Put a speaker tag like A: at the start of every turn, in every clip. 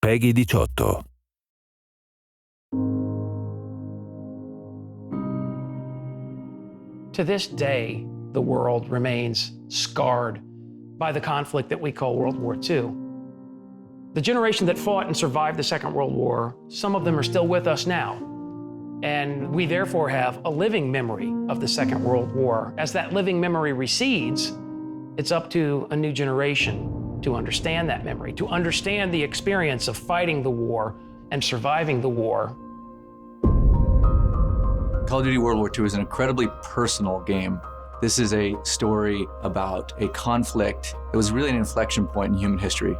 A: PEGI 18.
B: To this day, the world remains scarred by the conflict that we call World War II. The generation that fought and survived the Second World War, some of them are still with us now. And we therefore have a living memory of the Second World War. As that living memory recedes, it's up to a new generation to understand that memory, to understand the experience of fighting the war and surviving the war.
C: Call of Duty World War II is an incredibly personal game. This is a story about a conflict that was really an inflection point in human history.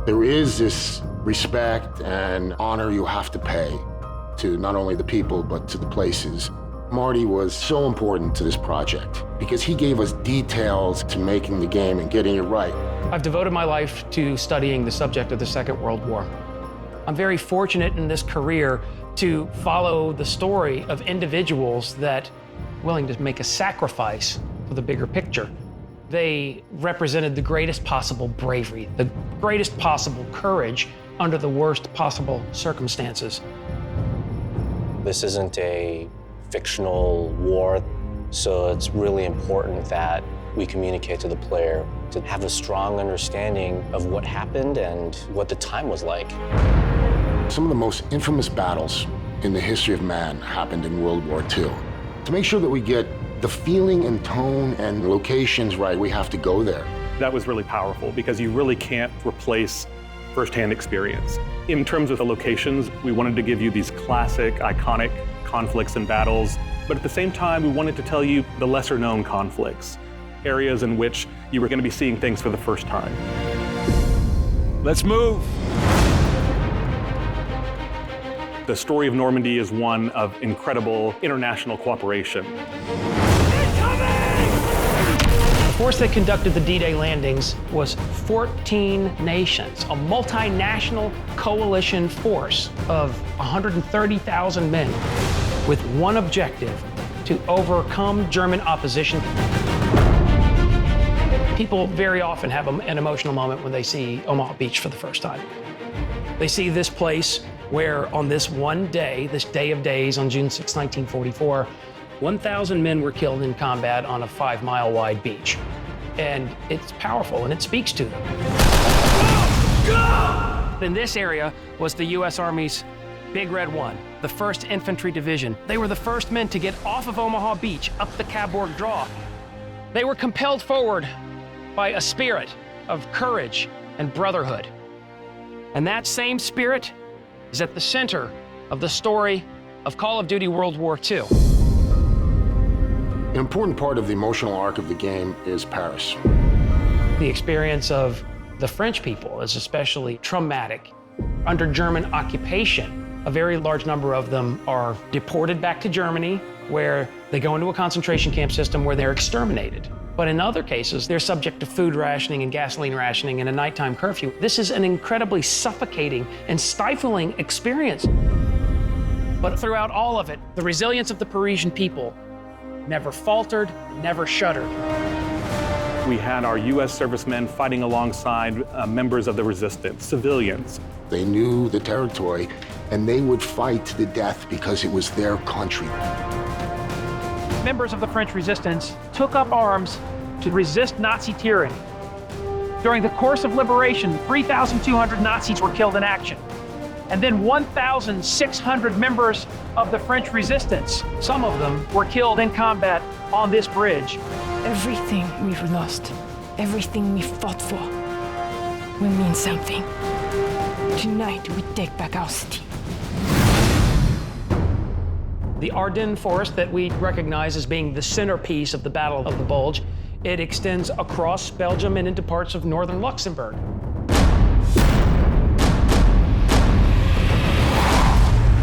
D: There is this respect and honor you have to pay to not only the people, but to the places. Marty was so important to this project because he gave us details to making the game and getting it right.
B: I've devoted my life to studying the subject of the Second World War. I'm very fortunate in this career to follow the story of individuals that are willing to make a sacrifice for the bigger picture. They represented the greatest possible bravery, the greatest possible courage under the worst possible circumstances.
E: This isn't a fictional war, so it's really important that we communicate to the player to have a strong understanding of what happened and what the time was like.
D: Some of the most infamous battles in the history of man happened in World War II. To make sure that we get the feeling and tone and locations right, we have to go there.
F: That was really powerful because you really can't replace firsthand experience. In terms of the locations, we wanted to give you these classic, iconic conflicts and battles, but at the same time, we wanted to tell you the lesser known conflicts, areas in which you were going to be seeing things for the first time.
A: Let's move!
F: The story of Normandy is one of incredible international cooperation.
B: The force that conducted the D-Day landings was 14 nations, a multinational coalition force of 130,000 men with one objective: to overcome German opposition. People very often have an emotional moment when they see Omaha Beach for the first time. They see this place where on this one day, this day of days on June 6, 1944, 1,000 men were killed in combat on a 5-mile wide beach. And it's powerful and it speaks to them. Go! In this area was the U.S. Army's Big Red One, the 1st Infantry Division. They were the first men to get off of Omaha Beach up the Cabourg Draw. They were compelled forward by a spirit of courage and brotherhood. And that same spirit is at the center of the story of Call of Duty World War II.
D: An important part of the emotional arc of the game is Paris.
B: The experience of the French people is especially traumatic. Under German occupation, a very large number of them are deported back to Germany, where they go into a concentration camp system where they're exterminated. But in other cases, they're subject to food rationing and gasoline rationing and a nighttime curfew. This is an incredibly suffocating and stifling experience. But throughout all of it, the resilience of the Parisian people never faltered, never shuddered.
F: We had our U.S. servicemen fighting alongside members of the resistance, civilians.
D: They knew the territory, and they would fight to the death because it was their country.
B: Members of the French resistance took up arms to resist Nazi tyranny. During the course of liberation, 3,200 Nazis were killed in action. And then 1,600 members of the French resistance, some of them were killed in combat on this bridge.
G: Everything we've lost, everything we fought for, will mean something. Tonight, we take back our city.
B: The Ardennes Forest that we recognize as being the centerpiece of the Battle of the Bulge, it extends across Belgium and into parts of northern Luxembourg.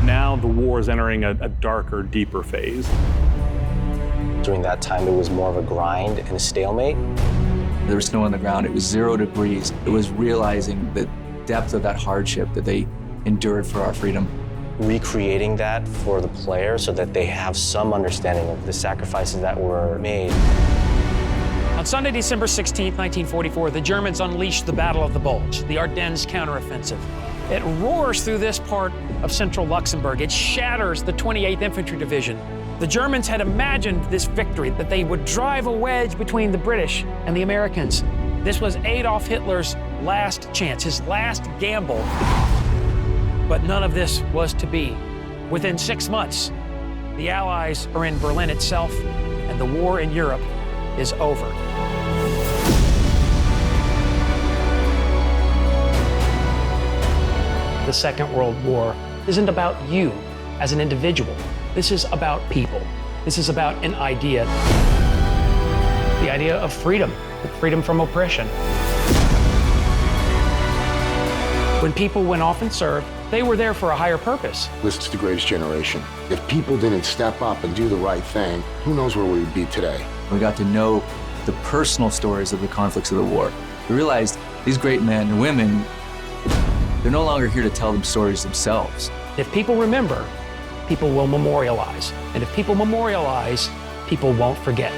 F: Now the war is entering a darker, deeper phase.
E: During that time, it was more of a grind and a stalemate.
C: There was snow on the ground. It was 0 degrees. It was realizing the depth of that hardship that they endured for our freedom.
E: Recreating that for the player so that they have some understanding of the sacrifices that were made.
B: Now, On Sunday, December 16, 1944, the Germans unleashed the Battle of the Bulge, the Ardennes counteroffensive. It roars through this part of central Luxembourg. It shatters the 28th Infantry Division. The Germans had imagined this victory, that they would drive a wedge between the British and the Americans. This was Adolf Hitler's last chance, his last gamble. But none of this was to be. Within 6 months, the Allies are in Berlin itself, and the war in Europe is over. The Second World War isn't about you as an individual. This is about people. This is about an idea. The idea of freedom, freedom from oppression. When people went off and served, they were there for a higher purpose.
D: This is the greatest generation. If people didn't step up and do the right thing, who knows where we would be today?
C: We got to know the personal stories of the conflicts of the war. We realized these great men and women, they're no longer here to tell them stories themselves.
B: If people remember, people will memorialize. And if people memorialize, people won't forget.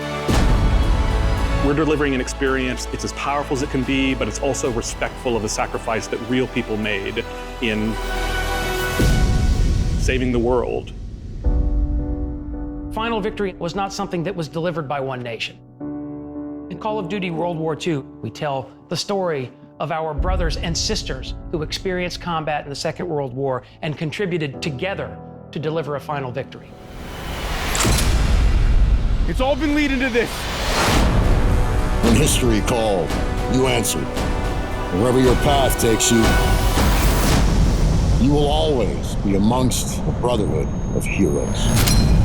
F: We're delivering an experience, it's as powerful as it can be, but it's also respectful of the sacrifice that real people made in saving the world.
B: Final victory was not something that was delivered by one nation. In Call of Duty World War II, we tell the story of our brothers and sisters who experienced combat in the Second World War and contributed together to deliver a final victory.
A: It's all been leading to this.
H: When history called, you answered. Wherever your path takes you, you will always be amongst a brotherhood of heroes.